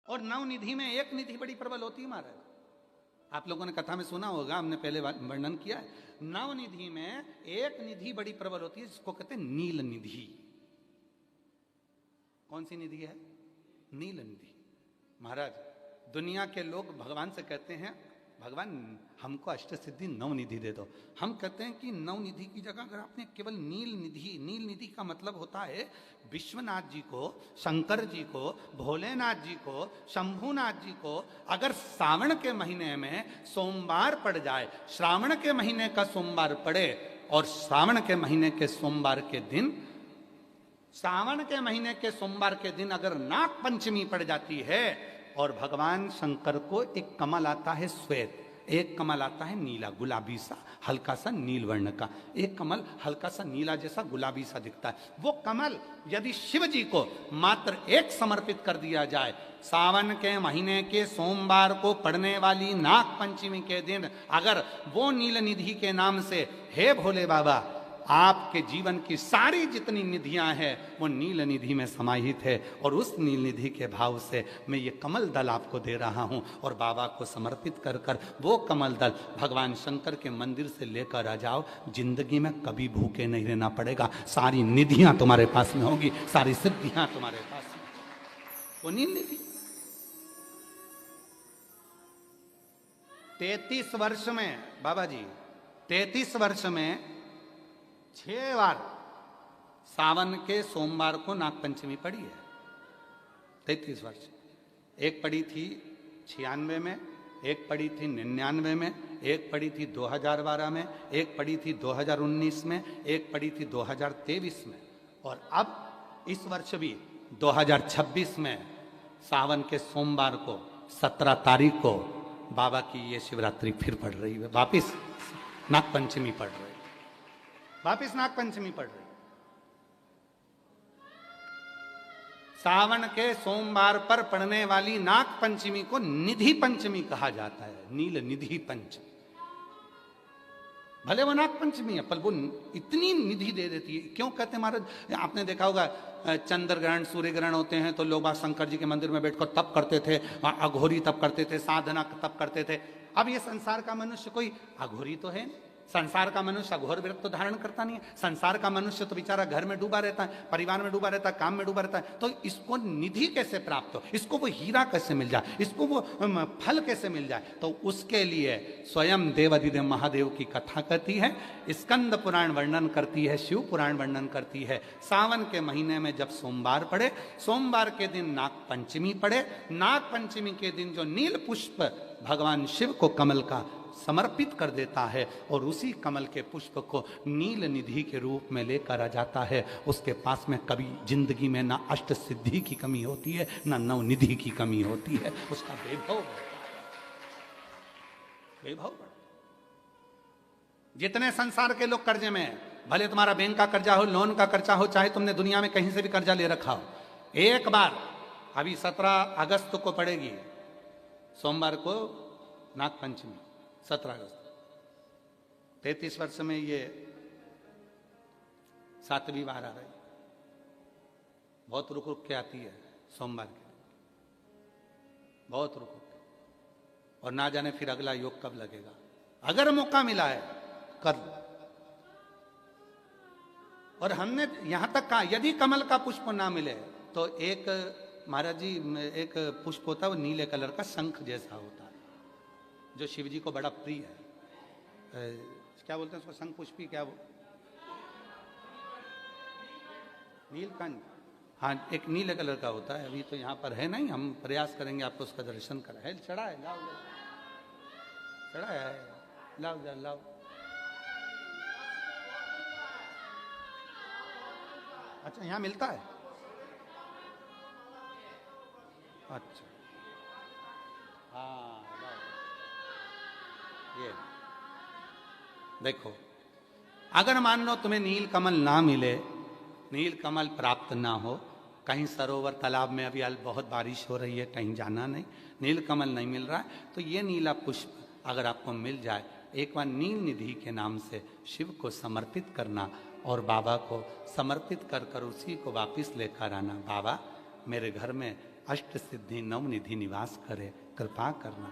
और नवनिधि में एक निधि बड़ी प्रबल होती है महाराज। आप लोगों ने कथा में सुना होगा, हमने पहले वर्णन किया है। नवनिधि में एक निधि बड़ी प्रबल होती है जिसको कहते हैं नील निधि। कौन सी निधि है? नील निधि। महाराज, दुनिया के लोग भगवान से कहते हैं, भगवान हमको अष्ट सिद्धि नवनिधि दे दो। हम कहते हैं कि नवनिधि की जगह अगर आपने केवल नील निधि का मतलब होता है विश्वनाथ जी को, शंकर जी को, भोलेनाथ जी को, शंभुनाथ जी को अगर श्रावण के महीने में सोमवार पड़ जाए, श्रावण के महीने का सोमवार पड़े और श्रावण के महीने के सोमवार के दिन, श्रावण के महीने के सोमवार के दिन अगर नाग पंचमी पड़ जाती है और भगवान शंकर को एक कमल आता है श्वेत, एक कमल आता है नीला गुलाबी सा, हल्का सा नील वर्ण का, एक कमल हल्का सा नीला जैसा गुलाबी सा दिखता है। वो कमल यदि शिव जी को मात्र एक समर्पित कर दिया जाए, सावन के महीने के सोमवार को पड़ने वाली नाग पंचमी के दिन अगर वो नील निधि के नाम से, हे भोले बाबा आपके जीवन की सारी जितनी निधियां हैं वो नील निधि में समाहित है, और उस नील निधि के भाव से मैं ये कमल दल आपको दे रहा हूं और बाबा को समर्पित कर कर वो कमल दल भगवान शंकर के मंदिर से लेकर आ जाओ, जिंदगी में कभी भूखे नहीं रहना पड़ेगा, सारी निधियां तुम्हारे पास में होगी, सारी सिद्धियां तुम्हारे पास में। वो नील निधि 33 वर्ष में बाबा जी, 33 वर्ष में 6 बार सावन के सोमवार को नागपंचमी पड़ी है। 33 वर्ष। एक पड़ी थी 96 में, एक पड़ी थी 99 में, एक पड़ी थी 2012 में, एक पड़ी थी 2019 में, एक पड़ी थी 2023 में, और अब इस वर्ष भी 2026 में सावन के सोमवार को 17 तारीख को बाबा की ये शिवरात्रि फिर पड़ रही है, वापिस नागपंचमी पड़ रही है, वापिस नागपंचमी पड़ रही। सावन के सोमवार पर पड़ने वाली नाग पंचमी को निधि पंचमी कहा जाता है, नील निधि पंचमी। भले वो नाग पंचमी है पर वो इतनी निधि दे देती है। क्यों कहते हैं महाराज? आपने देखा होगा चंद्र ग्रहण, सूर्य ग्रहण होते हैं तो लोग शंकर जी के मंदिर में बैठकर तप करते थे, अघोरी तप करते थे, साधना तप करते थे। अब ये संसार का मनुष्य कोई अघोरी तो है, संसार का मनुष्य अघोर व्रत तो धारण करता नहीं है। संसार का मनुष्य तो बेचारा घर में डूबा रहता है, परिवार में डूबा रहता है, काम में डूबा रहता है। तो इसको निधि कैसे प्राप्त हो, इसको वो हीरा कैसे मिल जाए, इसको वो फल कैसे मिल जाए? तो उसके लिए स्वयं देवाधिदेव महादेव की कथा कहती है, स्कंद पुराण वर्णन करती है, शिव पुराण वर्णन करती है। सावन के महीने में जब सोमवार पड़े, सोमवार के दिन नाग पंचमी पड़े, नाग पंचमी के दिन जो नील पुष्प भगवान शिव को कमल का समर्पित कर देता है और उसी कमल के पुष्प को नील निधि के रूप में लेकर आ जाता है, उसके पास में कभी जिंदगी में ना अष्ट सिद्धि की कमी होती है, ना नवनिधि की कमी होती है। उसका वैभव जितने संसार के लोग कर्जे में, भले तुम्हारा बैंक का कर्जा हो, लोन का कर्जा हो, चाहे तुमने दुनिया में कहीं से भी कर्जा ले रखा हो, एक बार अभी 17 अगस्त को पड़ेगी, सोमवार को नाग पंचमी, 17 अगस्त। 33 वर्ष में ये 7वीं बार आ रही, बहुत रुक रुक के आती है सोमवार के, बहुत रुक रुक के, और ना जाने फिर अगला योग कब लगेगा। अगर मौका मिला है कर लो। और हमने यहां तक कहा यदि कमल का पुष्प ना मिले तो एक महाराज जी, एक पुष्प होता है वो नीले कलर का शंख जैसा होता है जो शिव जी को बड़ा प्रिय है। क्या बोलते हैं उसको? शंख पुष्पी, क्या वो नीलकंठ, हाँ एक नीले कलर का होता है। अभी तो यहाँ पर है नहीं, हम प्रयास करेंगे आपको उसका दर्शन कराए। चढ़ा है, लाओ चढ़ा है, लाओ जा लाओ। अच्छा यहाँ मिलता है, अच्छा हाँ ये देखो, अगर मान लो तुम्हें नील कमल ना मिले, नील कमल प्राप्त ना हो, कहीं सरोवर तालाब में अभी बहुत बारिश हो रही है, कहीं जाना नहीं, नील कमल नहीं मिल रहा है, तो ये नीला पुष्प अगर आपको मिल जाए, एक बार नील निधि के नाम से शिव को समर्पित करना और बाबा को समर्पित कर कर उसी को वापिस लेकर आना। बाबा मेरे घर में अष्ट सिद्धि नवनिधि निवास करे, कृपा करना।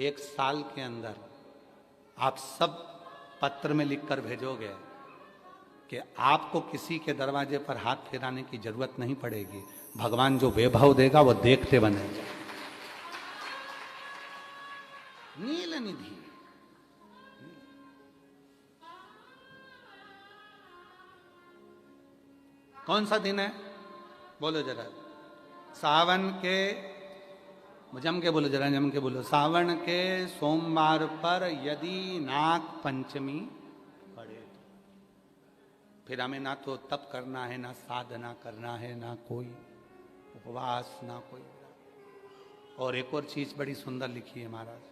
1 साल के अंदर आप सब पत्र में लिखकर भेजोगे कि आपको किसी के दरवाजे पर हाथ फेराने की जरूरत नहीं पड़ेगी, भगवान जो वैभव देगा वो देखते बनेगा। नील निधि, कौन सा दिन है बोलो जरा? सावन के, जम के बोलो जरा, जम के बोलो। सावन के सोमवार पर यदि नाग पंचमी पड़े तो फिर हमें ना तो तप करना है, ना साधना करना है, ना कोई उपवास, ना कोई। और एक और चीज बड़ी सुंदर लिखी है महाराज,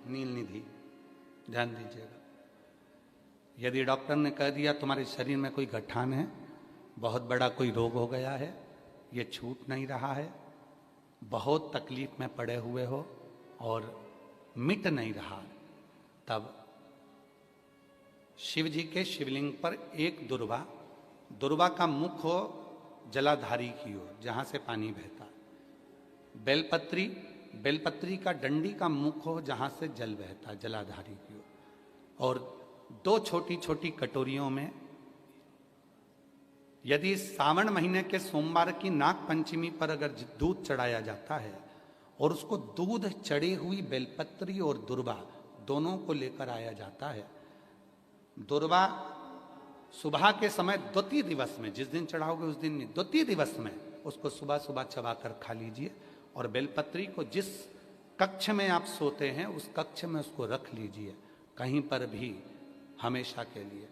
नील निधि, ध्यान दीजिएगा। यदि डॉक्टर ने कह दिया तुम्हारे शरीर में कोई गठान है, बहुत बड़ा कोई रोग हो गया है, ये छूट नहीं रहा है, बहुत तकलीफ में पड़े हुए हो और मिट नहीं रहा, तब शिव जी के शिवलिंग पर एक दुर्वा, दुर्वा का मुख हो जलाधारी की ओर जहां से पानी बहता, बेलपत्री, बेलपत्री का डंडी का मुख हो जहां से जल बहता जलाधारी की ओर, और 2 छोटी छोटी कटोरियों में यदि सावन महीने के सोमवार की नाग पंचमी पर अगर दूध चढ़ाया जाता है और उसको दूध चढ़ी हुई बेलपत्री और दुर्वा दोनों को लेकर आया जाता है, दुर्वा सुबह के समय द्वितीय दिवस में, जिस दिन चढ़ाओगे उस दिन नहीं, द्वितीय दिवस में उसको सुबह सुबह चबाकर खा लीजिए, और बेलपत्री को जिस कक्ष में आप सोते हैं उस कक्ष में उसको रख लीजिए, कहीं पर भी हमेशा के लिए।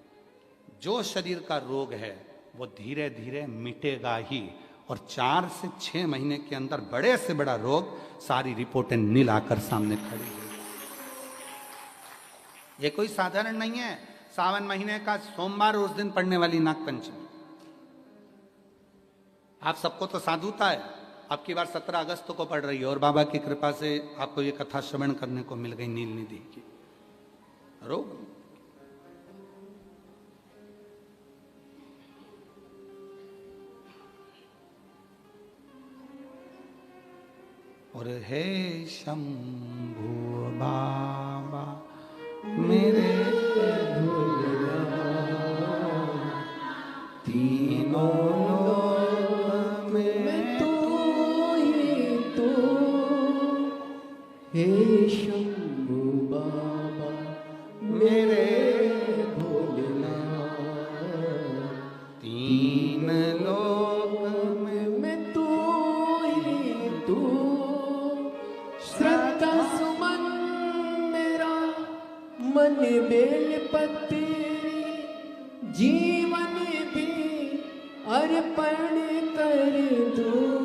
जो शरीर का रोग है वो धीरे धीरे मिटेगा ही, और 4 से 6 महीने के अंदर बड़े से बड़ा रोग सारी रिपोर्टें नील आकर सामने खड़ी है। ये कोई साधारण नहीं है, सावन महीने का सोमवार उस दिन पड़ने वाली नाग पंचमी। आप सबको तो साधुता है, अब की बार 17 अगस्त को पड़ रही है, और बाबा की कृपा से आपको ये कथा श्रवण करने को मिल गई नील निधि की। रोग और हे शंभु बाबा मेरे तीनों लोक में तू ही तू, हे शंभु बाबा मेरे भोलेनाथ, तीन लोक में तू ही तू, श्रद्धा सुमन मेरा मन बेलपत्री, जीवन भी अर्पण कर दूं,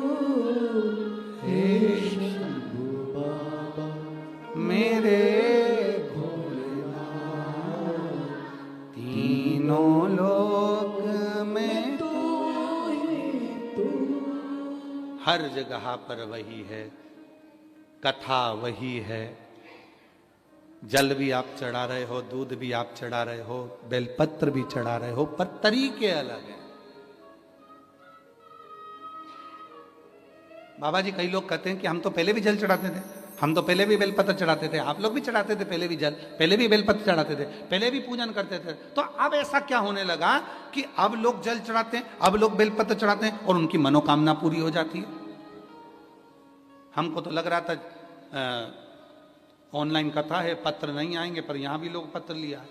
हे शंभु बाबा मेरे भोलेनाथ, तीनों लोक में तू ही तू। हर जगह पर वही है, कथा वही है, जल भी आप चढ़ा रहे हो, दूध भी आप चढ़ा रहे हो, बेलपत्र भी चढ़ा रहे हो, पर तरीके अलग हैं। बाबा जी कई लोग कहते हैं कि हम तो पहले भी जल चढ़ाते थे, हम तो पहले भी बेलपत्र चढ़ाते थे, आप लोग भी चढ़ाते थे पहले भी जल, पहले भी बेलपत्र चढ़ाते थे, पहले भी पूजन करते थे, तो अब ऐसा क्या होने लगा कि अब लोग जल चढ़ाते हैं, अब लोग बेलपत्र चढ़ाते हैं और उनकी मनोकामना पूरी हो जाती है? हमको तो लग रहा था ऑनलाइन कथा है, पत्र नहीं आएंगे, पर यहां भी लोग पत्र लिया है।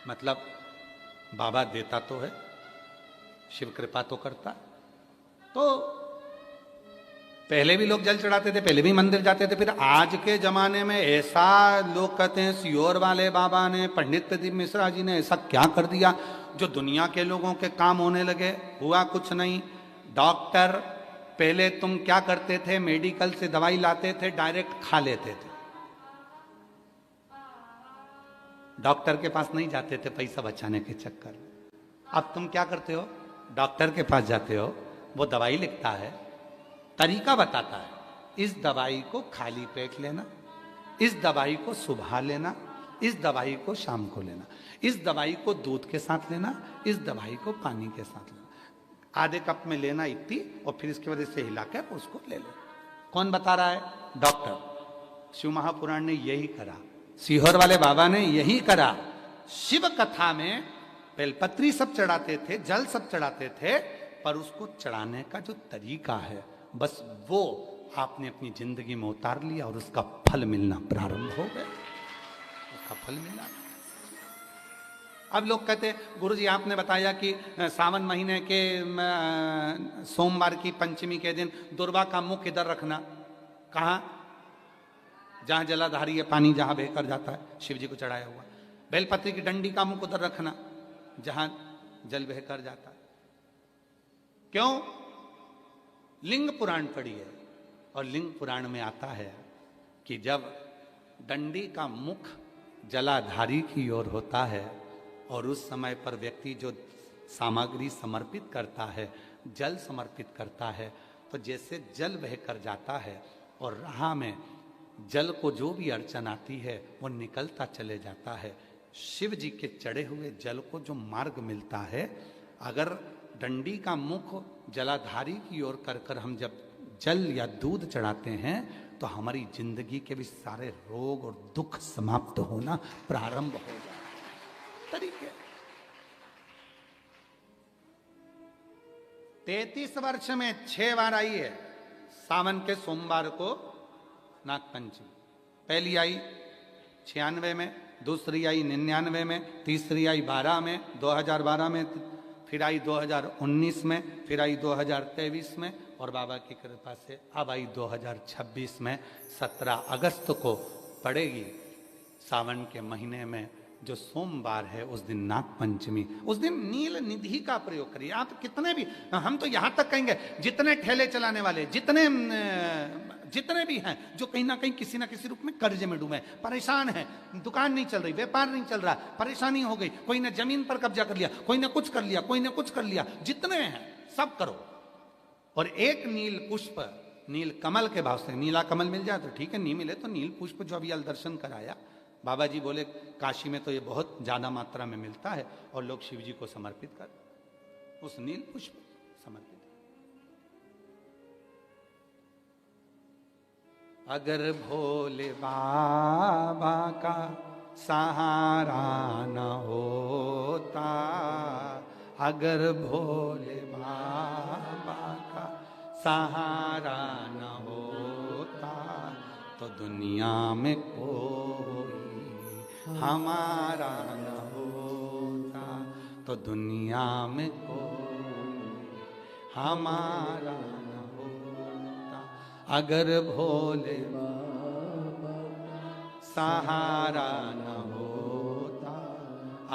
मतलब बाबा देता तो है, शिव कृपा तो करता। तो पहले भी लोग जल चढ़ाते थे, पहले भी मंदिर जाते थे, फिर आज के जमाने में ऐसा लोग कहते हैं सियोर वाले बाबा ने, पंडित प्रदीप मिश्रा जी ने ऐसा क्या कर दिया जो दुनिया के लोगों के काम होने लगे। हुआ कुछ नहीं। डॉक्टर पहले तुम क्या करते थे, मेडिकल से दवाई लाते थे, डायरेक्ट खा लेते थे, डॉक्टर के पास नहीं जाते थे पैसा बचाने के चक्कर। अब तुम क्या करते हो, डॉक्टर के पास जाते हो, वो दवाई लिखता है, तरीका बताता है, इस दवाई को खाली पेट लेना, इस दवाई को सुबह लेना, इस दवाई को शाम को लेना, इस दवाई को दूध के साथ लेना, इस दवाई को पानी के साथ लेना, आधे कप में लेना इतनी, और फिर इसके वजह से हिला कर उसको ले लो। कौन बता रहा है? डॉक्टर। शिव महापुराण ने यही करा, सीहोर वाले बाबा ने यही करा। शिव कथा में बेलपत्री सब चढ़ाते थे, जल सब चढ़ाते थे, पर उसको चढ़ाने का जो तरीका है, बस वो आपने अपनी जिंदगी में उतार लिया और उसका फल मिलना प्रारंभ हो गया, उसका फल मिलना। अब लोग कहते हैं गुरुजी आपने बताया कि सावन महीने के सोमवार की पंचमी के दिन दुर्वा का मुख इधर रखना। कहाँ? जहां जलाधारी है, पानी जहां बहकर जाता है, शिव जी को चढ़ाया हुआ। बेलपत्री की डंडी का मुख उधर रखना जहां जल बहकर जाता है। क्यों? लिंग पुराण पढ़ी है, और लिंग पुराण में आता है कि जब डंडी का मुख जलाधारी की ओर होता है और उस समय पर व्यक्ति जो सामग्री समर्पित करता है, जल समर्पित करता है, तो जैसे जल बहकर जाता है और राह में जल को जो भी अड़चन आती है वो निकलता चले जाता है। शिव जी के चढ़े हुए जल को जो मार्ग मिलता है, अगर डंडी का मुख जलाधारी की ओर कर कर हम जब जल या दूध चढ़ाते हैं तो हमारी जिंदगी के भी सारे रोग और दुख समाप्त होना प्रारंभ हो जाए। तरीके 33 वर्ष में 6 बार आई है सावन के सोमवार को नागपंचमी। पहली आई 96 में, दूसरी आई 99 में, तीसरी आई 12 में, 2012 में, फिर आई 2019 में, फिर आई 2023 में, और बाबा की कृपा से अब आई 2026 में। 17 अगस्त को पड़ेगी सावन के महीने में जो सोमवार है, उस दिन नागपंचमी। उस दिन नील निधि का प्रयोग करिए। आप कितने भी, हम तो यहां तक कहेंगे जितने ठेले चलाने वाले, जितने भी हैं जो कहीं ना कहीं किसी ना किसी रूप में कर्ज में डूबे, परेशान हैं, दुकान नहीं चल रही, व्यापार नहीं चल रहा, परेशानी हो गई, कोई ने जमीन पर कब्जा कर लिया, कोई ने कुछ कर लिया, कोई ने कुछ कर लिया, जितने हैं सब करो। और एक नील पुष्प, नील कमल के भाव से, नीला कमल मिल जाए तो ठीक है, नहीं मिले तो नील पुष्प जो अभी अल दर्शन कराया, बाबा जी बोले काशी में तो ये बहुत ज्यादा मात्रा में मिलता है और लोग शिव जी को समर्पित कर, उस नील पुष्प समर्पित। अगर भोले बाबा का सहारा न होता, अगर भोले बाबा का सहारा न होता, तो दुनिया में कोई हमारा न होता, तो दुनिया में कोई हमारा न होता। अगर भोले बाबा सहारा न होता,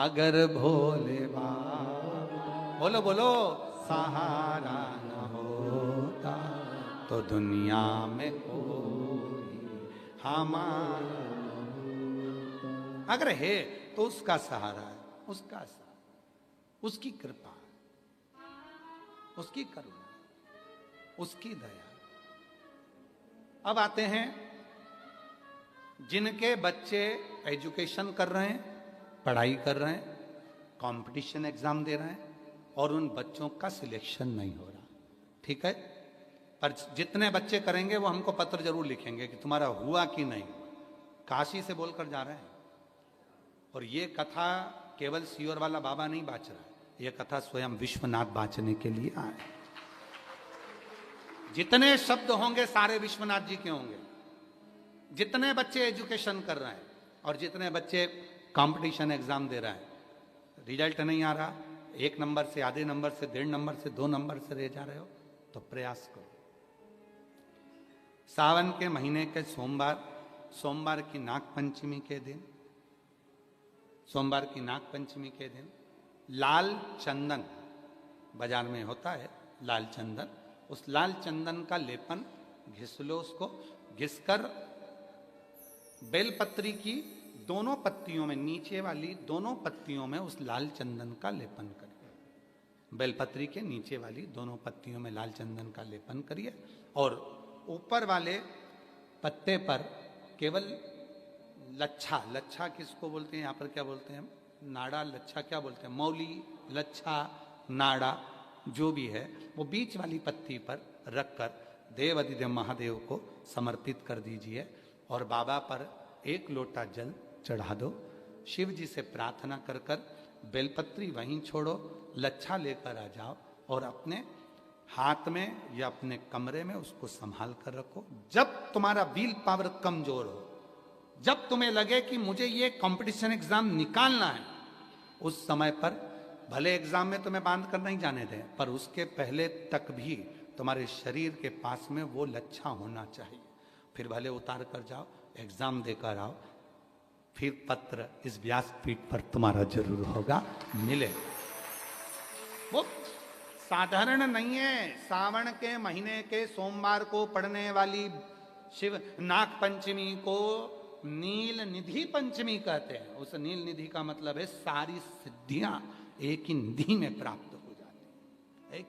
अगर भोले बाबा, बोलो बोलो, सहारा न होता, तो दुनिया में कोई हमारा, अगर है तो उसका सहारा है, उसका सहारा, उसकी कृपा, उसकी करुणा, उसकी दया। अब आते हैं जिनके बच्चे एजुकेशन कर रहे हैं, पढ़ाई कर रहे हैं, कंपटीशन एग्जाम दे रहे हैं, और उन बच्चों का सिलेक्शन नहीं हो रहा, ठीक है, पर जितने बच्चे करेंगे वो हमको पत्र जरूर लिखेंगे कि तुम्हारा हुआ कि नहीं। काशी से बोलकर जा रहे हैं, और ये कथा केवल सीहोर वाला बाबा नहीं बाच रहा है, ये कथा स्वयं विश्वनाथ बाचने के लिए आए। जितने शब्द होंगे सारे विश्वनाथ जी के होंगे। जितने बच्चे एजुकेशन कर रहे हैं और जितने बच्चे कंपटीशन एग्जाम दे रहे हैं, रिजल्ट नहीं आ रहा, 1 नंबर से, आधे नंबर से, 1.5 नंबर से, 2 नंबर से रह जा रहे हो, तो प्रयास करो। सावन के महीने के सोमवार की नागपंचमी के दिन, सोमवार की नागपंचमी के दिन लाल चंदन बाजार में होता है, लाल चंदन, उस लाल चंदन का लेपन घिस लो, उसको घिसकर बेलपत्री की दोनों पत्तियों में, नीचे वाली दोनों पत्तियों में उस लाल चंदन का लेपन करिए। बेलपत्री के नीचे वाली दोनों पत्तियों में लाल चंदन का लेपन करिए, और ऊपर वाले पत्ते पर केवल लच्छा, लच्छा किसको बोलते हैं यहाँ पर, क्या बोलते हैं हम, नाड़ा, लच्छा क्या बोलते हैं, मौली, लच्छा, नाड़ा जो भी है, वो बीच वाली पत्ती पर रखकर देव अधिदेव महादेव को समर्पित कर दीजिए और बाबा पर एक लोटा जल चढ़ा दो। शिव जी से प्रार्थना कर कर बेलपत्री वहीं छोड़ो, लच्छा लेकर आ जाओ और अपने हाथ में या अपने कमरे में उसको संभाल कर रखो। जब तुम्हारा विल पावर कमजोर हो, जब तुम्हें लगे कि मुझे ये कंपटीशन एग्जाम निकालना है, उस समय पर भले एग्जाम में तुम्हें बांध कर नहीं जाने दें, पर उसके पहले तक भी तुम्हारे शरीर के पास में वो लच्छा होना चाहिए। फिर भले उतार कर जाओ, एग्जाम देकर आओ, फिर पत्र इस व्यासपीठ पर तुम्हारा जरूर होगा, मिले। वो साधारण नहीं है। सावन के महीने के सोमवार को पड़ने वाली शिव नाग पंचमी को नील निधि पंचमी कहते हैं। उस नील निधि का मतलब है सारी सिद्धियां एक ही निधि में प्राप्त हो जाती है।